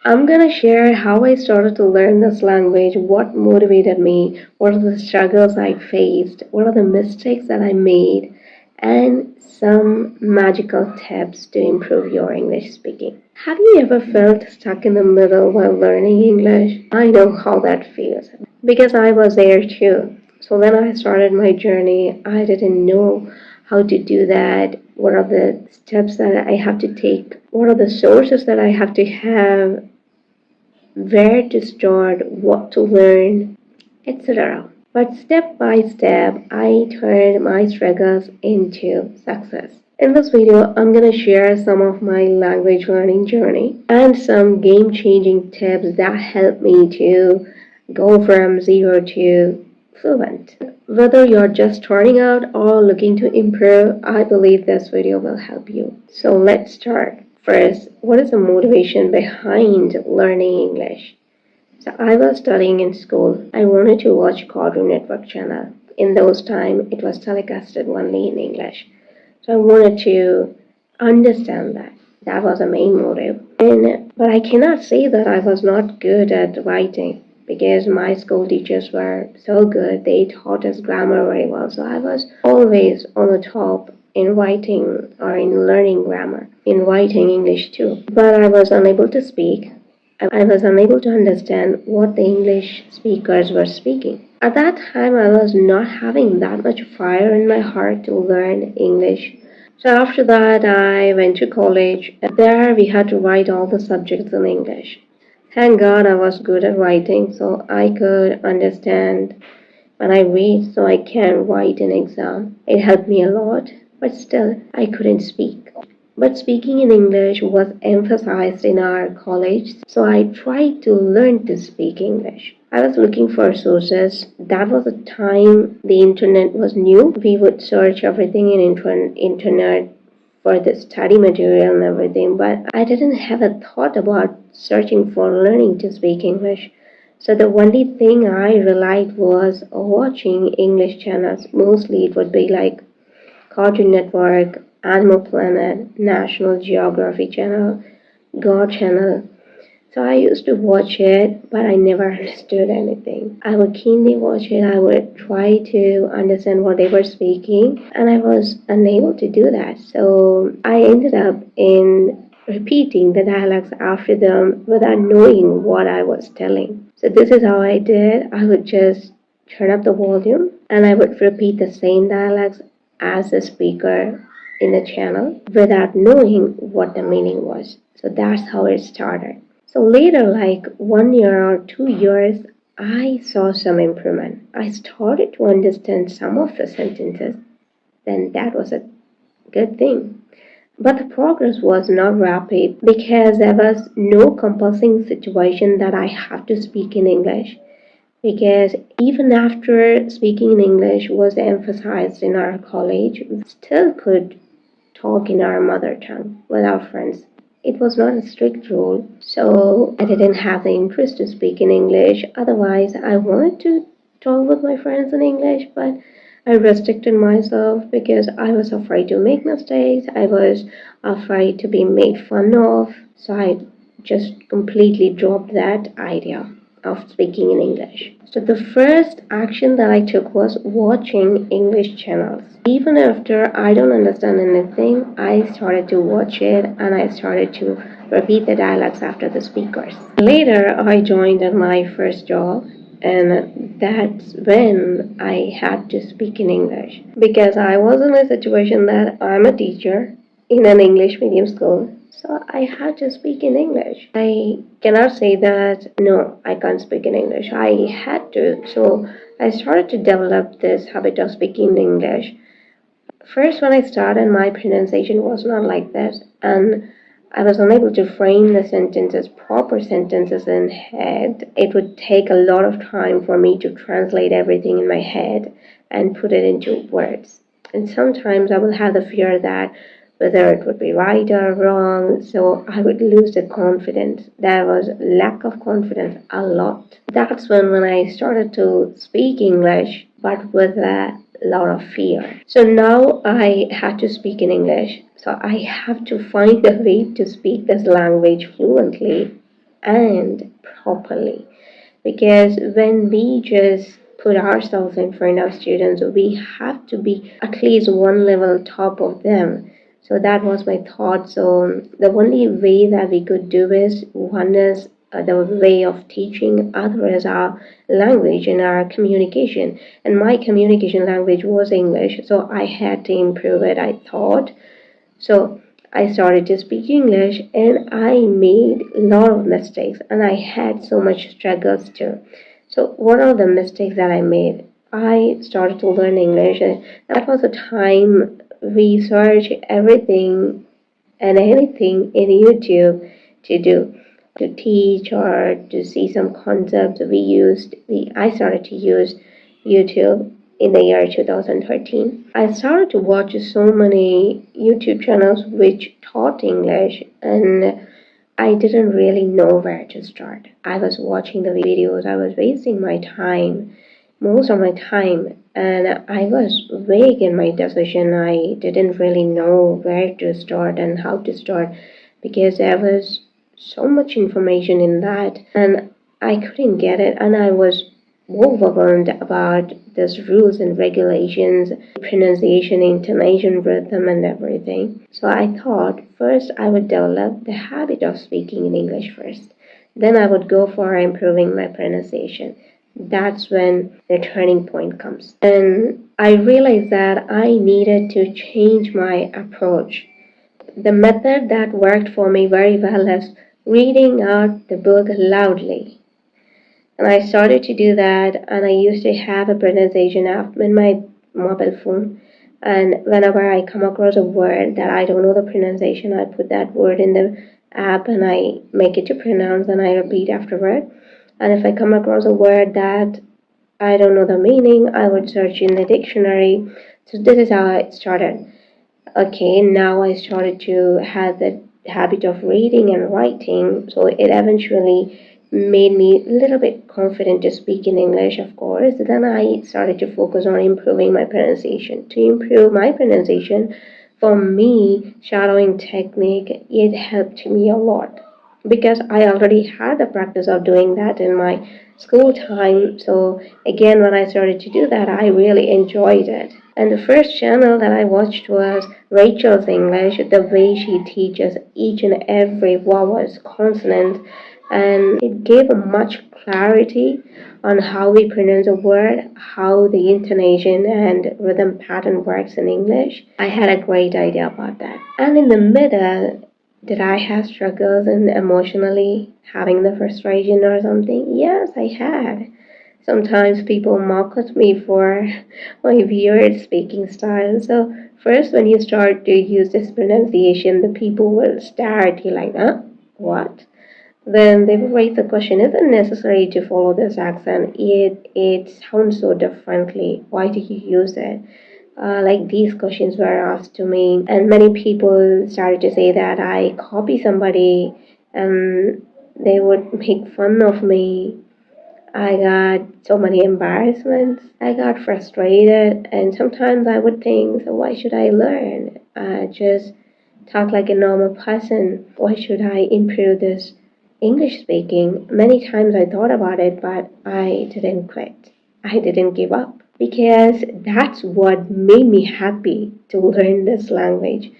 I'm gonna share how I started to learn this language, what motivated me, what are the struggles I faced, what are the mistakes that I made, and some magical tips to improve your English speaking. Have you ever felt stuck in the middle while learning English? I know how that feels because I was there too. So when I started my journey, I didn't know how to do that. What are the steps that I have to take? What are the sources that I have to have? Where to start, what to learn, etc. But step by step, I turned my struggles into success. In this video, I'm going to share some of my language learning journey and some game changing tips that helped me to go from zero to fluent. Whether you're just starting out or looking to improve, I believe this video will help you. So let's start. First, what is the motivation behind learning English? So I was studying in school. I wanted to watch Cartoon Network channel. In those times, it was telecasted only in English. So I wanted to understand that. That was the main motive. But I cannot say that I was not good at writing because my school teachers were so good. They taught us grammar very well. So I was always on the top in writing or in learning grammar, in writing English too. But I was unable to speak. I was unable to understand what the English speakers were speaking. At that time, I was not having that much fire in my heart to learn English. So after that, I went to college. There, we had to write all the subjects in English. Thank God I was good at writing, so I could understand when I read, so I can write an exam. It helped me a lot, but still, I couldn't speak. But speaking in English was emphasized in our college, so I tried to learn to speak English. I was looking for sources. That was a time the internet was new. We would search everything in internet for the study material and everything, but I didn't have a thought about searching for learning to speak English. So the only thing I relied was watching English channels. Mostly it would be like Cartoon Network, Animal Planet, National Geography Channel, God Channel. So I used to watch it, but I never understood anything. I would keenly watch it, I would try to understand what they were speaking, and I was unable to do that. So I ended up in repeating the dialogues after them without knowing what I was telling. So this is how I did. I would just turn up the volume and I would repeat the same dialogues as the speaker in the channel without knowing what the meaning was. So that's how it started. So later, like 1 year or 2 years, I saw some improvement. I started to understand some of the sentences. Then that was a good thing. But the progress was not rapid because there was no compulsing situation that I have to speak in English. Because even after speaking in English was emphasized in our college, we still could talk in our mother tongue with our friends. It was not a strict rule, so I didn't have the interest to speak in English. Otherwise, I wanted to talk with my friends in English, but I restricted myself because I was afraid to make mistakes. I was afraid to be made fun of. So I just completely dropped that idea of speaking in English. So the first action that I took was watching English channels. Even after I don't understand anything, I started to watch it and I started to repeat the dialogues after the speakers. Later, I joined at my first job, and that's when I had to speak in English because I was in a situation that I'm a teacher in an English medium school. So I had to speak in English. I cannot say that no, I can't speak in English. I had to. So I started to develop this habit of speaking in English. First, when I started, my pronunciation was not like this, and I was unable to frame the sentences, proper sentences in head. It would take a lot of time for me to translate everything in my head and put it into words. And sometimes I would have the fear that whether it would be right or wrong, so I would lose the confidence. There was lack of confidence a lot. That's when I started to speak English, but with a lot of fear. So now I had to speak in English. So I have to find a way to speak this language fluently. and properly. Because when we just put ourselves in front of students, we have to be at least one level top of them. So that was my thought. So the only way that we could do is, one is the way of teaching, other is our language and our communication. And my communication language was English, so I had to improve it, I thought. So I started to speak English and I made a lot of mistakes and I had so much struggles too. So what are the mistakes that I made? I started to learn English, and that was a time we search everything and anything in YouTube to do, to teach or to see some concepts. I started to use YouTube in the year 2013. I started to watch so many YouTube channels which taught English, and I didn't really know where to start. I was watching the videos, I was wasting my time, most of my time, and I was vague in my decision. I didn't really know where to start and how to start because there was so much information in that, and I couldn't get it, and I was overwhelmed about these rules and regulations, pronunciation, intonation, rhythm, and everything. So I thought first I would develop the habit of speaking in English first. Then I would go for improving my pronunciation. That's when the turning point comes. And I realized that I needed to change my approach. The method that worked for me very well is reading out the book loudly. And I started to do that, and I used to have a pronunciation app in my mobile phone. And whenever I come across a word that I don't know the pronunciation, I put that word in the app and I make it to pronounce and I repeat afterward. And if I come across a word that I don't know the meaning, I would search in the dictionary. So this is how I started. Okay, now I started to have the habit of reading and writing, so it eventually made me a little bit confident to speak in English, of course. Then I started to focus on improving my pronunciation. To improve my pronunciation, for me, shadowing technique, it helped me a lot because I already had the practice of doing that in my school time. So again, when I started to do that, I really enjoyed it. And the first channel that I watched was Rachel's English. The way she teaches each and every vowel, consonant, and it gave a much clarity on how we pronounce a word, how the intonation and rhythm pattern works in English. I had a great idea about that. And in the middle, did I have struggles in emotionally having the frustration or something? Yes, I had. Sometimes people mock at me for my weird speaking style. So first, when you start to use this pronunciation, the people will stare at you like, huh? What? Then they will raise the question, is it necessary to follow this accent? It sounds so differently. Why do you use it? Like these questions were asked to me, and many people started to say that I copy somebody, and they would make fun of me. I got so many embarrassments. I got frustrated, and sometimes I would think, so why should I learn? Just talk like a normal person. Why should I improve this English speaking? Many times I thought about it, but I didn't quit. I didn't give up because that's what made me happy to learn this language.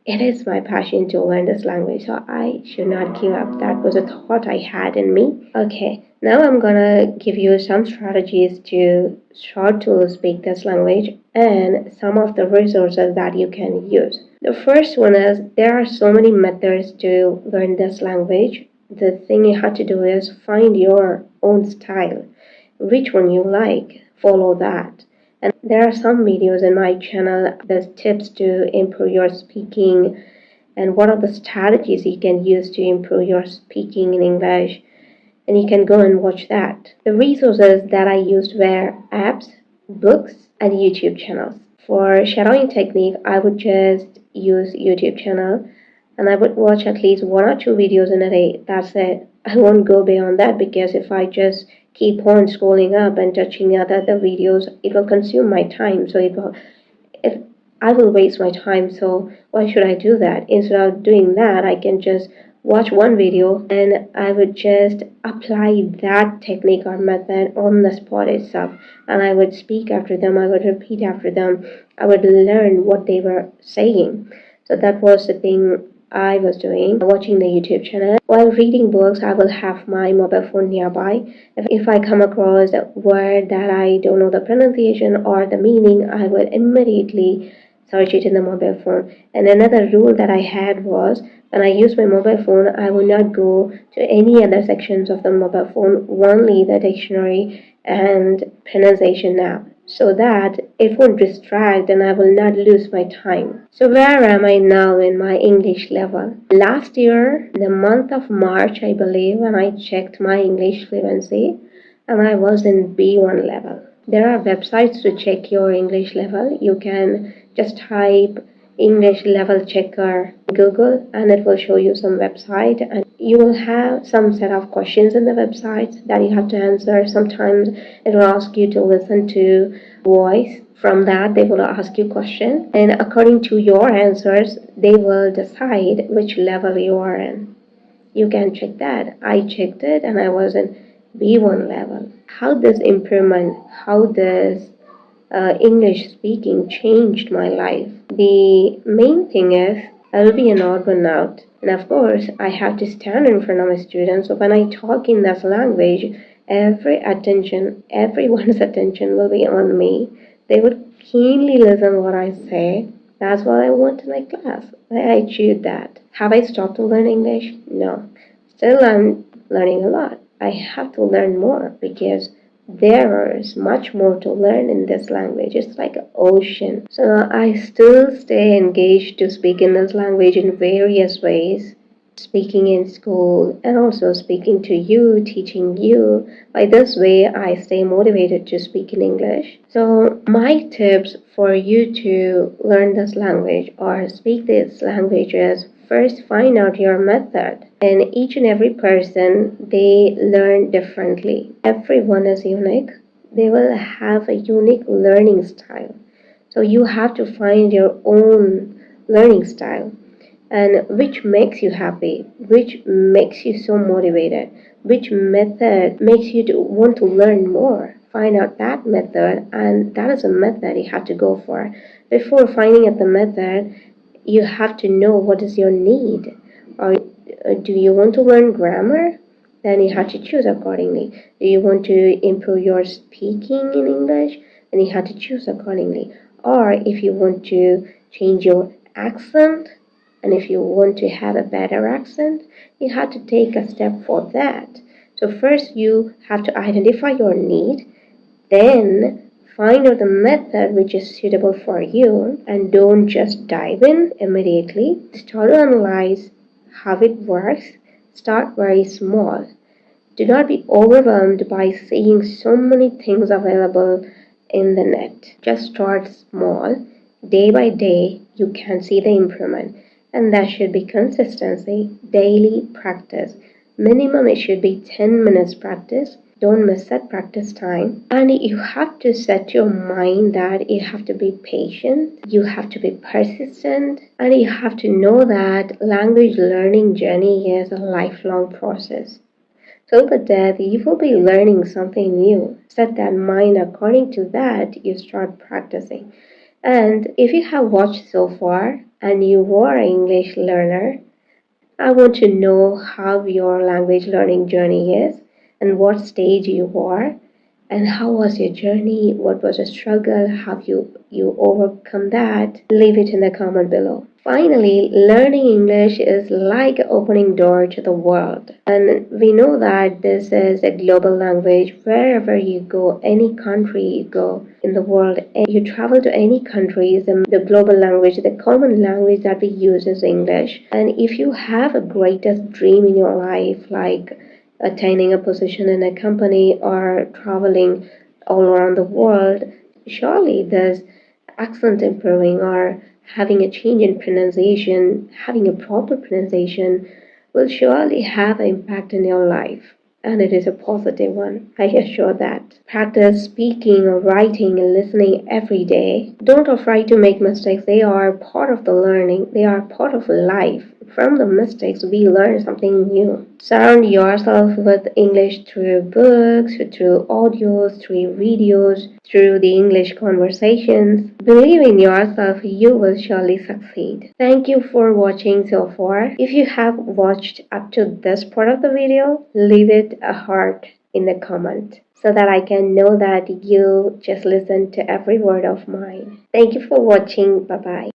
It is my passion to learn this language, so I should not give up. That was a thought I had in me. Okay, now I'm gonna give you some strategies to start to speak this language and some of the resources that you can use. The first one is there are so many methods to learn this language. The thing you have to do is find your own style, which one you like, follow that. And there are some videos in my channel, there's tips to improve your speaking and what are the strategies you can use to improve your speaking in English. And you can go and watch that. The resources that I used were apps, books, and YouTube channels. For shadowing technique, I would just use YouTube channel and I would watch at least one or two videos in a day. That's it. I won't go beyond that because if I just keep on scrolling up and touching other videos, it will consume my time. So if I will waste my time. So why should I do that? Instead of doing that, I can just watch one video and I would just apply that technique or method on the spot itself. And I would speak after them, I would repeat after them, I would learn what they were saying. So that was the thing I was doing, watching the YouTube channel. While reading books, I will have my mobile phone nearby. If I come across a word that I don't know the pronunciation or the meaning, I would immediately search it in the mobile phone. And another rule that I had was when I use my mobile phone, I will not go to any other sections of the mobile phone, only the dictionary and pronunciation app, so that it won't distract and I will not lose my time. So where am I now in my English level? Last year, the month of March, I believe, when I checked my English fluency, and I was in B1 level. There are websites to check your English level. You can just type English level checker Google and it will show you some website, and you will have some set of questions in the website that you have to answer. Sometimes it will ask you to listen to voice. From that they will ask you question, and according to your answers they will decide which level you are in. You can check that. I checked it and I was in B1 level. How this improvement, how this English speaking changed my life. The main thing is I will be an odd one out. And of course, I have to stand in front of my students. So when I talk in this language, everyone's attention will be on me. They would keenly listen what I say. That's what I want in my class. I choose that. Have I stopped to learn English? No. Still, I'm learning a lot. I have to learn more because there is much more to learn in this language. It's like an ocean. So I still stay engaged to speak in this language in various ways. Speaking in school and also speaking to you, teaching you. By this way, I stay motivated to speak in English. So my tips for you to learn this language or speak this language is first find out your method. And each and every person, they learn differently. Everyone is unique. They will have a unique learning style. So you have to find your own learning style, and which makes you happy, which makes you so motivated, which method makes you to want to learn more. Find out that method, and that is a method you have to go for. Before finding out the method, you have to know what is your need. Or do you want to learn grammar? Then you have to choose accordingly. Do you want to improve your speaking in English? Then you have to choose accordingly. Or if you want to change your accent, and if you want to have a better accent, you have to take a step for that. So first you have to identify your need, then find out the method which is suitable for you, and don't just dive in immediately. Start to analyze how it works. Start very small. Do not be overwhelmed by seeing so many things available in the net. Just start small. Day by day, you can see the improvement. And that should be consistency, daily practice. Minimum it should be 10 minutes practice. Don't miss that practice time. And you have to set your mind that you have to be patient, you have to be persistent, and you have to know that language learning journey is a lifelong process. Till the death, you will be learning something new. Set that mind according to that, you start practicing. And if you have watched so far and you are an English learner, I want to know how your language learning journey is and what stage you are and how was your journey, what was the struggle, how you overcome that. Leave it in the comment below. Finally, learning English is like opening door to the world. And we know that this is a global language. Wherever you go, any country you go in the world, and you travel to any countries, the global language, the common language that we use is English. And if you have a greatest dream in your life, like attaining a position in a company or traveling all around the world, surely there's accent improving or having a change in pronunciation, having a proper pronunciation will surely have an impact in your life. And it is a positive one, I assure that. Practice speaking or writing and listening every day. Don't afraid to make mistakes. They are part of the learning. They are part of life. from the mistakes, we learn something new. Surround yourself with English through books, through audios, through videos, through the English conversations. Believe in yourself, you will surely succeed. Thank you for watching so far. If you have watched up to this part of the video, leave it a heart in the comment so that I can know that you just listen to every word of mine. Thank you for watching. Bye bye.